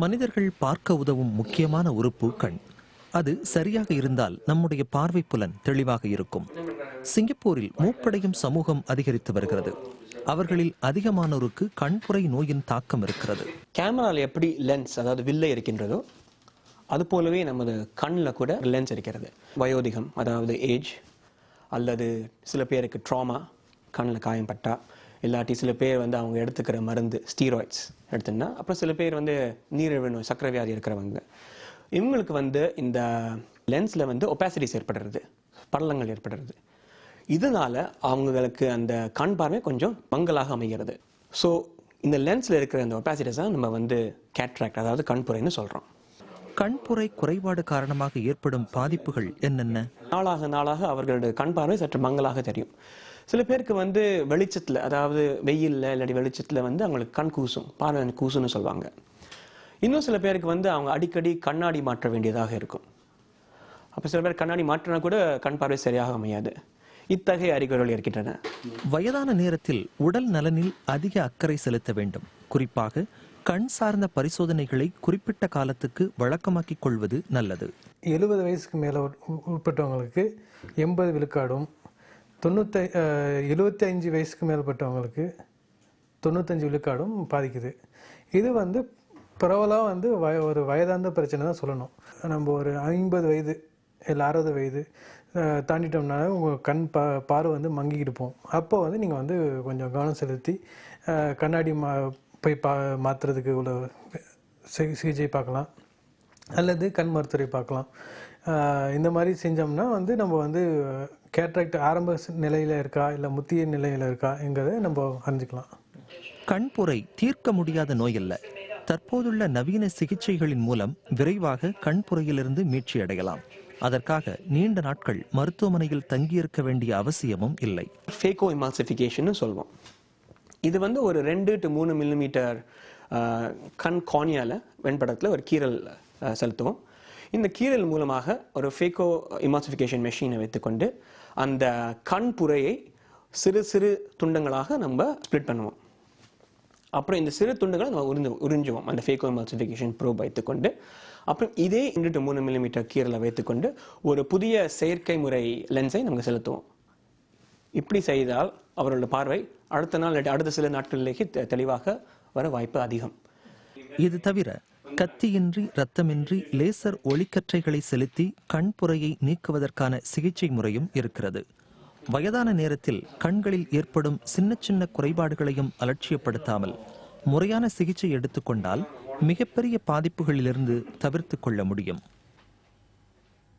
மனிதர்கள் பார்க்க உதவும் முக்கியமான உறுப்பு கண். அது சரியாக இருந்தால் நம்முடைய பார்வை புலன் தெளிவாக இருக்கும். சிங்கப்பூரில் மூப்படையும் சமூகம் அதிகரித்து வருகிறது. அவர்களில் அதிகமானோருக்கு கண்புரை நோயின் தாக்கம் இருக்கிறது. கேமரால எப்படி லென்ஸ், அதாவது வில்லை இருக்கின்றதோ அது போலவே நமது கண்ணில் கூட லென்ஸ் இருக்கிறது. வயோதிகம், அதாவது ஏஜ், அல்லது சில பேருக்கு ட்ராமா, கண்ணில் காயம் பட்டா, இல்லாட்டி சில பேர் வந்து அவங்க எடுத்துக்கிற மருந்து ஸ்டீராய்ட்ஸ் எடுத்துன்னா, அப்புறம் சில பேர் வந்து நீரிழிவு நோய், சக்கரை வியாதி இருக்கிறவங்க, இவங்களுக்கு வந்து இந்த லென்ஸில் வந்து ஒபாசிட்டிஸ் ஏற்படுறது, பள்ளங்கள் ஏற்படுறது. இதனால அவங்களுக்கு அந்த கண் பார்வை கொஞ்சம் மங்கலாக அமைகிறது. ஸோ இந்த லென்ஸில் இருக்கிற அந்த ஒபாசிட்டிஸ் தான் நம்ம வந்து கேட்ராக்ட், அதாவது கண்புரைன்னு சொல்கிறோம். கண்புரை குறைபாடு காரணமாக ஏற்படும் பாதிப்புகள் என்னென்ன? நாளாக நாளாக அவர்களுடைய கண் பார்வை சற்று மங்கலாக தெரியும். சில பேருக்கு வந்து வெளிச்சத்தில், அதாவது வெயிலில் இல்லாட்டி வெளிச்சத்தில் வந்து அவங்களுக்கு கண் கூசும், பார்வை கூசுன்னு சொல்லுவாங்க. இன்னும் சில பேருக்கு வந்து அவங்க அடிக்கடி கண்ணாடி மாற்ற வேண்டியதாக இருக்கும். அப்போ சில பேர் கண்ணாடி மாற்றினா கூட கண் பார்வை சரியாக அமையாது. இத்தகைய அறிகுறிகள் இருக்கின்றன. வயதான நேரத்தில் உடல் நலனில் அதிக அக்கறை செலுத்த வேண்டும். குறிப்பாக கண் சார்ந்த பரிசோதனைகளை குறிப்பிட்ட காலத்துக்கு வழக்கமாக்கிக் கொள்வது நல்லது. 70 வயசுக்கு மேலே உட்பட்டவங்களுக்கு 80 விழுக்காடும், 75 வயசுக்கு மேற்பட்டவங்களுக்கு 95 விழுக்காடும் பாதிக்குது. இது வந்து பரவலாக வந்து ஒரு வயதாந்த பிரச்சனை தான் சொல்லணும். நம்ம ஒரு 50 வயது இல்லை 60 வயது தாண்டிட்டோம்னால உங்கள் கண் பார்வை வந்து மங்கிக்கிட்டு போகும். அப்போ வந்து நீங்கள் வந்து கொஞ்சம் கவனம் செலுத்தி கண்ணாடி போய் மாற்றுறதுக்கு உள்ள சிகிச்சை பார்க்கலாம், அல்லது கண் மருத்துவரை பார்க்கலாம். இந்த மாதிரி செஞ்சோம்னா வந்து நம்ம வந்து கேட்ராக்ட் ஆரம்ப நிலையில் இருக்கா இல்லை முத்திய நிலையில் இருக்காங்கிறத நம்ம அறிஞ்சிக்கலாம். கண்புரை தீர்க்க முடியாத நோய் அல்ல. தற்போதுள்ள நவீன சிகிச்சைகளின் மூலம் விரைவாக கண்புரையிலிருந்து மீட்சி அடையலாம். அதற்காக நீண்ட நாட்கள் மருத்துவமனையில் தங்கியிருக்க வேண்டிய அவசியமும் இல்லை. ஃபேகோ எமால்சிஃபிகேஷன் சொல்லுவோம். இது வந்து ஒரு 2 to 3 மில்லிமீட்டர் கண் கார்னியால வெண்படத்தில் ஒரு கீறல் செலுத்துவோம். இந்த கீறல் மூலமாக ஒரு ஃபேகோ எமால்சிஃபிகேஷன் மெஷினை வைத்துக்கொண்டு அந்த கண் புரையை சிறு சிறு துண்டங்களாக நம்ம ஸ்ப்ளிட் பண்ணுவோம். அப்புறம் இந்த சிறு துண்டுகளை நம்ம உறிஞ்சுவோம் அந்த ஃபேகோ எமால்சிஃபிகேஷன் ப்ரோப் வைத்துக்கொண்டு. அப்புறம் இதே 2 to 3 மில்லிமீட்டர் கீறலை வைத்துக்கொண்டு ஒரு புதிய செயற்கை முறை லென்ஸை நமக்கு செலுத்துவோம். இப்படி செய்தால் அவரோட பார்வை அடுத்த நாள் அடுத்த சில நாட்களிலேயே தெளிவாக வர வாய்ப்பு அதிகம். இது தவிர கத்தியின்றி இரத்தமின்றி லேசர் ஒளிக்கற்றைகளை செலுத்தி கண்புரையை நீக்குவதற்கான சிகிச்சை முறையும் இருக்கிறது. வயதான நேரத்தில் கண்களில் ஏற்படும் சின்ன சின்ன குறைபாடுகளையும் அலட்சியப்படுத்தாமல் முறையான சிகிச்சை எடுத்துக்கொண்டால் மிகப்பெரிய பாதிப்புகளிலிருந்து தவிர்த்து கொள்ள முடியும்.